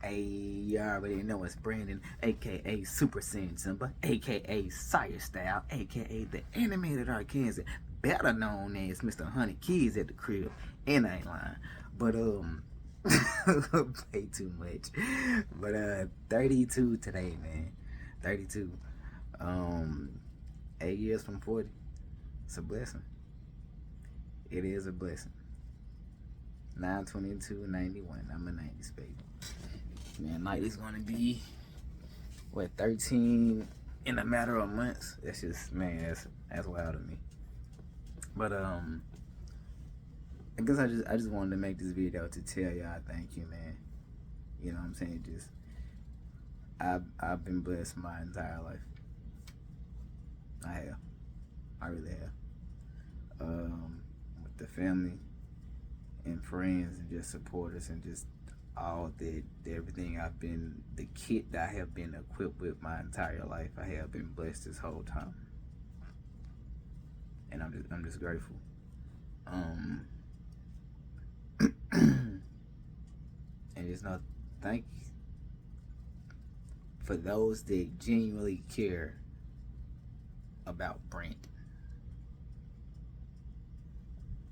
Hey, you already know it's Brandon, aka Super Saiyan Simba, aka Sire Style, aka the animated Arkansas, better known as Mr. 100 Kids at the crib. And I ain't lying. But, way too much. But, 32 today, man. 32. 8 years from 40. It's a blessing. It is a blessing. 9/22/91. I'm a 90s baby. Man, like it's gonna be what 13 in a matter of months. That's just man, that's wild to me. But I guess I just wanted to make this video to tell y'all thank you, man. You know what I'm saying? Just I've been blessed my entire life. I have. I really have. With the family and friends and just supporters and just all that everything I've been the kit that I have been equipped with my entire life. I have been blessed this whole time. And I'm just grateful. And just know thank you for those that genuinely care about Brent.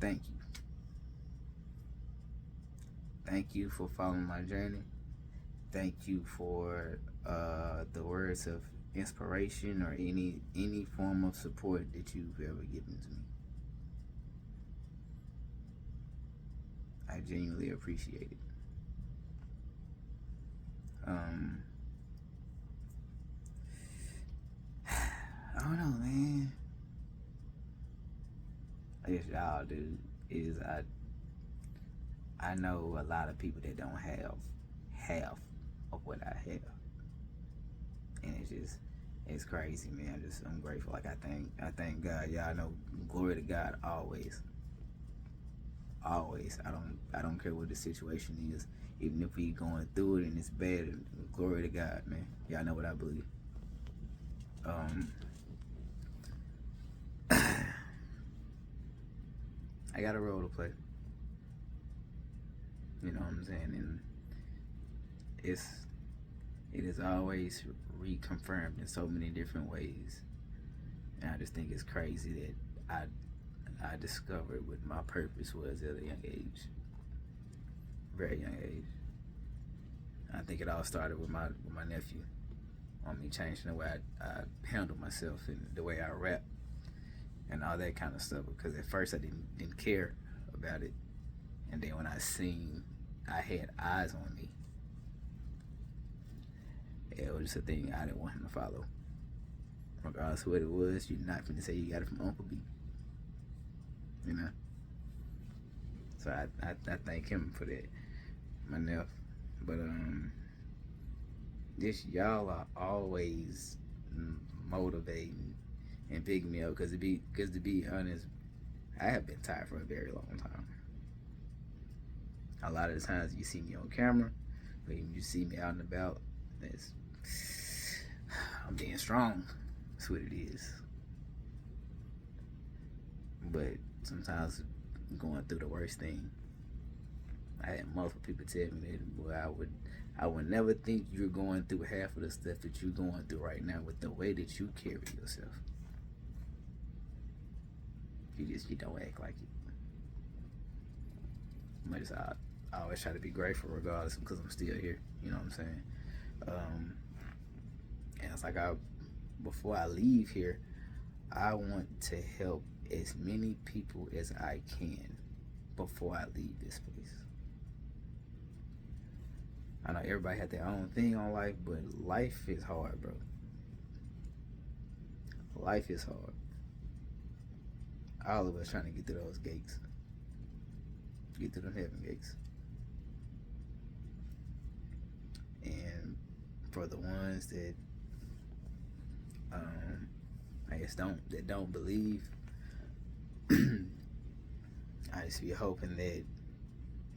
Thank you. Thank you for following my journey. Thank you for the words of inspiration or any form of support that you've ever given to me. I genuinely appreciate it. I don't know, man. I guess y'all do is I know a lot of people that don't have half of what I have, and it's crazy, man. I'm grateful. Like I thank God. Y'all know, glory to God always. Always. I don't care what the situation is, even if we going through it and it's bad. Glory to God, man. Y'all know what I believe. I got a role to play. You know what I'm saying? And it is always reconfirmed in so many different ways. And I just think it's crazy that I discovered what my purpose was at a young age. Very young age. I think it all started with my nephew. On me changing the way I handle myself and the way I rap and all that kind of stuff. Because at first I didn't care about it, and then when I seen I had eyes on me, it was just a thing I didn't want him to follow. Regardless of what it was, you're not gonna say you got it from Uncle B. You know. So I thank him for that, my nephew. But this y'all are always motivating and picking me up because to be honest, I have been tired for a very long time. A lot of the times you see me on camera, or even you see me out and about, I'm being strong. That's what it is. But sometimes I'm going through the worst thing. I had multiple people tell me that, boy, I would never think you're going through half of the stuff that you're going through right now with the way that you carry yourself. You don't act like it. I always try to be grateful regardless because I'm still here. You know what I'm saying? And it's like before I leave here, I want to help as many people as I can before I leave this place. I know everybody had their own thing on life, but life is hard, bro. Life is hard. All of us trying to get through those gates. Get through the heaven gates. And for the ones that I guess don't believe, I just be hoping that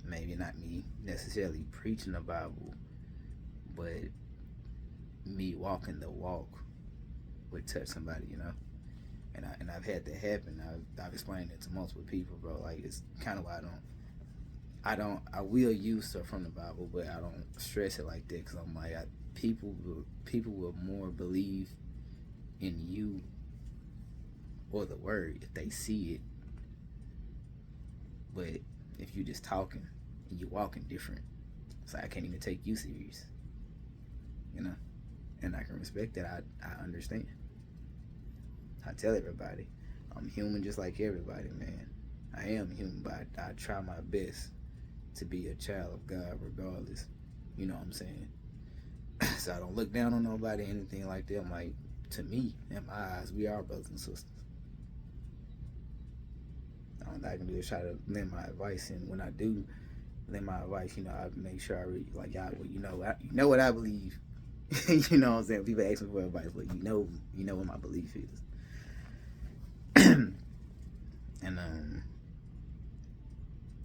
maybe not me necessarily preaching the Bible, but me walking the walk would touch somebody, you know. And I've had that happen. I've explained it to multiple people, bro. Like, it's kind of why I will use stuff from the Bible, but I don't stress it like that because I'm like, people will more believe in you or the word if they see it. But if you just talking and you walking different, it's like I can't even take you serious, you know. And I can respect that. I understand. I tell everybody, I'm human just like everybody, man. I am human, but I try my best to be a child of God regardless. You know what I'm saying? So I don't look down on nobody, anything like that. I'm like, to me, in my eyes, we are brothers and sisters. All I can do is try to lend my advice, and when I do lend my advice, you know, I make sure I read, like, y'all, well, you know what I believe. You know what I'm saying? People ask me for advice, but you know what my belief is. And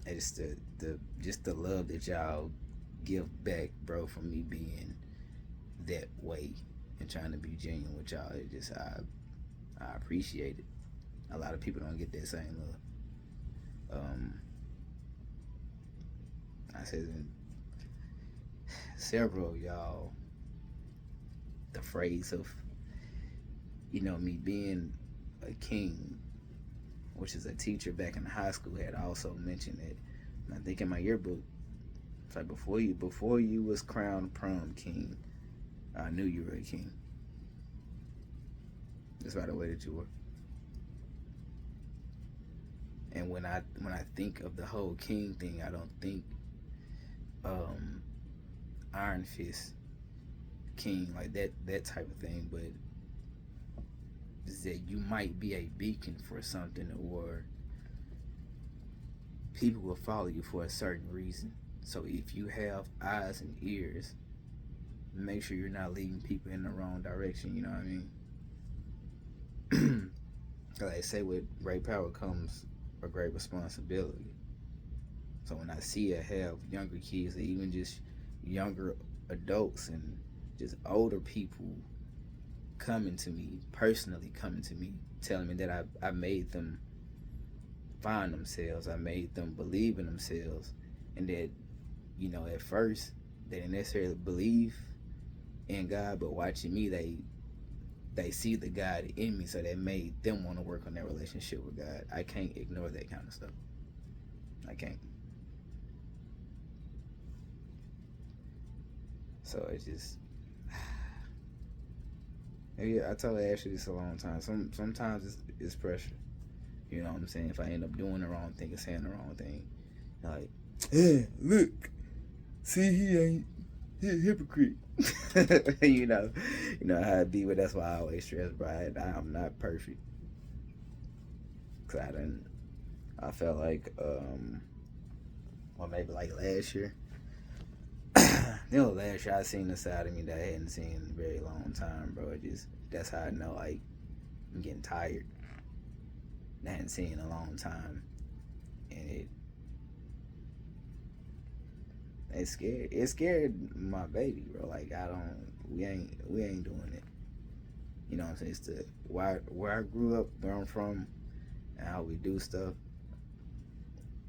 it's the love that y'all give back, bro, from me being that way and trying to be genuine with y'all. It just I appreciate it. A lot of people don't get that same love. I said several of y'all, the phrase of, you know, me being a king, which is a teacher back in high school, had also mentioned it. And I think in my yearbook, it's like before you was crowned prom king, I knew you were a king. Just by the way that you were. And when I think of the whole king thing, I don't think Iron Fist king, like that type of thing, but is that you might be a beacon for something, or people will follow you for a certain reason. So if you have eyes and ears, make sure you're not leading people in the wrong direction. You know what I mean? Like I say, with great power comes a great responsibility. So when I see it have younger kids, or even just younger adults and just older people personally coming to me, telling me that I made them find themselves, I made them believe in themselves, and that, you know, at first they didn't necessarily believe in God, but watching me, they see the God in me, so that made them want to work on their relationship with God. I can't ignore that kind of stuff. I can't. So it's just, yeah, I told Ashley this a long time. Sometimes it's pressure. You know what I'm saying? If I end up doing the wrong thing or saying the wrong thing, like, yeah, look, see, he a hypocrite. you know how it be, but that's why I always stress, bro. I'm not perfect. Cause I felt like, well, maybe like last year. Last year I seen the side of me that I hadn't seen in a very long time, bro. That's how I know, like, I'm getting tired. I hadn't seen in a long time, and it scared my baby, bro. Like, we ain't doing it. You know what I'm saying? It's where I grew up, where I'm from, and how we do stuff.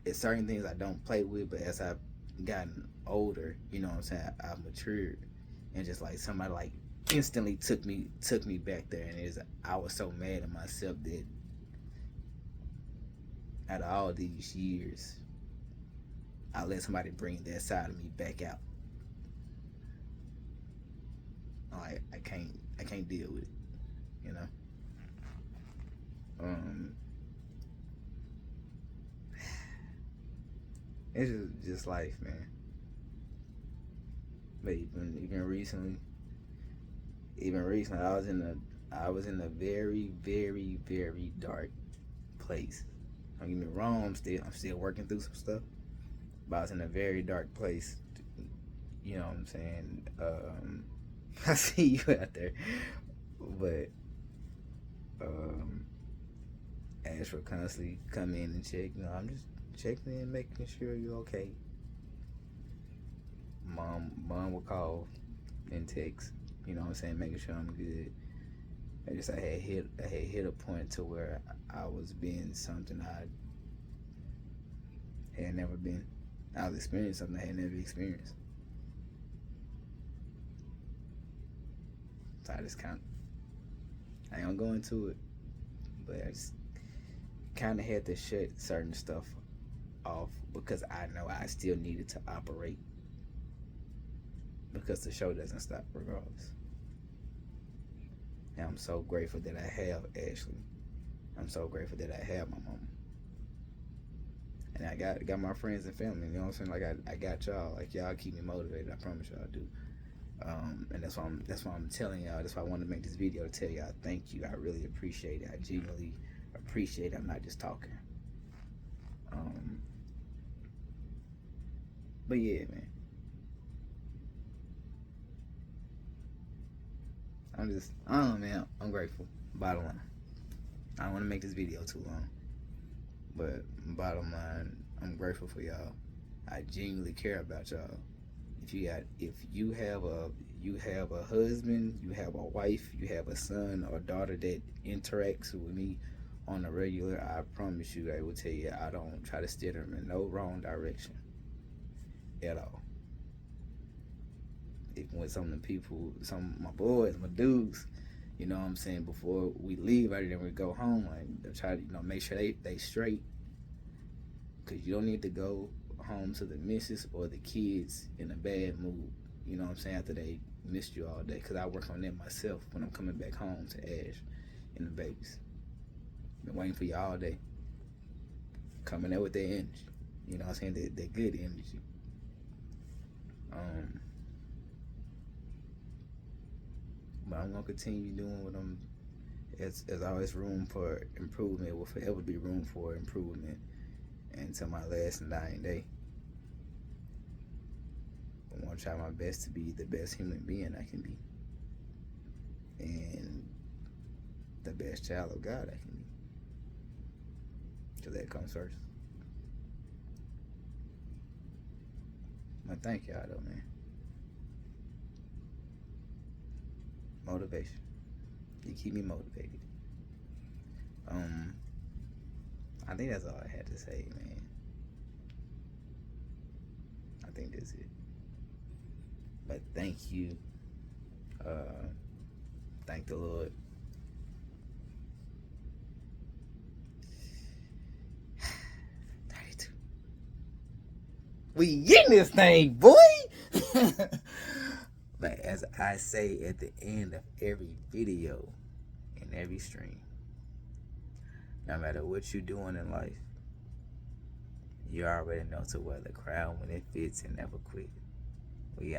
It's certain things I don't play with, but as I've gotten older, you know what I'm saying, I've matured, and just like somebody like instantly took me back there, and I was so mad at myself that out of all these years, I let somebody bring that side of me back out. I can't deal with it, you know. It's just life, man. But even recently, I was in a very, very, very dark place. Don't get me wrong, I'm still working through some stuff, but I was in a very dark place. You know what I'm saying? I see you out there, but Ash will constantly come in and check. You know, I'm just checking in, making sure you're okay. Mom will call and text. You know what I'm saying, making sure I'm good. I had hit a point to where I was being something I had never been. I was experiencing something I had never experienced. So I just I ain't gonna go into it, but I just kind of had to shut certain stuff off because I know I still needed to operate because the show doesn't stop regardless. And I'm so grateful that I have Ashley. I'm so grateful that I have my mom. And I got my friends and family. You know what I'm saying? Like I got y'all. Like y'all keep me motivated. I promise y'all do. And that's why I'm telling y'all. That's why I wanted to make this video to tell y'all thank you. I really appreciate it. I genuinely appreciate it. I'm not just talking. But yeah, man. I don't know, man. I'm grateful. Bottom line. I don't want to make this video too long. But bottom line, I'm grateful for y'all. I genuinely care about y'all. If you have a husband, you have a wife, you have a son or daughter that interacts with me on a regular, I promise you I will tell you I don't try to steer them in no wrong direction at all. Even with some of my boys, my dudes, you know what I'm saying, before we leave out here and we go home, like try to make sure they straight, because you don't need to go home to the missus or the kids in a bad mood, you know what I'm saying, after they missed you all day, because I work on that myself when I'm coming back home to Ash and the babies. Been waiting for you all day, coming there with their energy, you know what I'm saying, that good energy. But I'm gonna continue doing what I'm. There's always room for improvement. Will forever be room for improvement until my last and dying day. I'm gonna try my best to be the best human being I can be, and the best child of God I can be. Cause that comes first. But thank y'all though, man. Motivation. You keep me motivated. I think that's all I had to say, man. I think that's it. But thank you. Thank the Lord. We in this thing, boy. But as I say at the end of every video and every stream, no matter what you're doing in life, you already know to wear the crown when it fits and never quit. We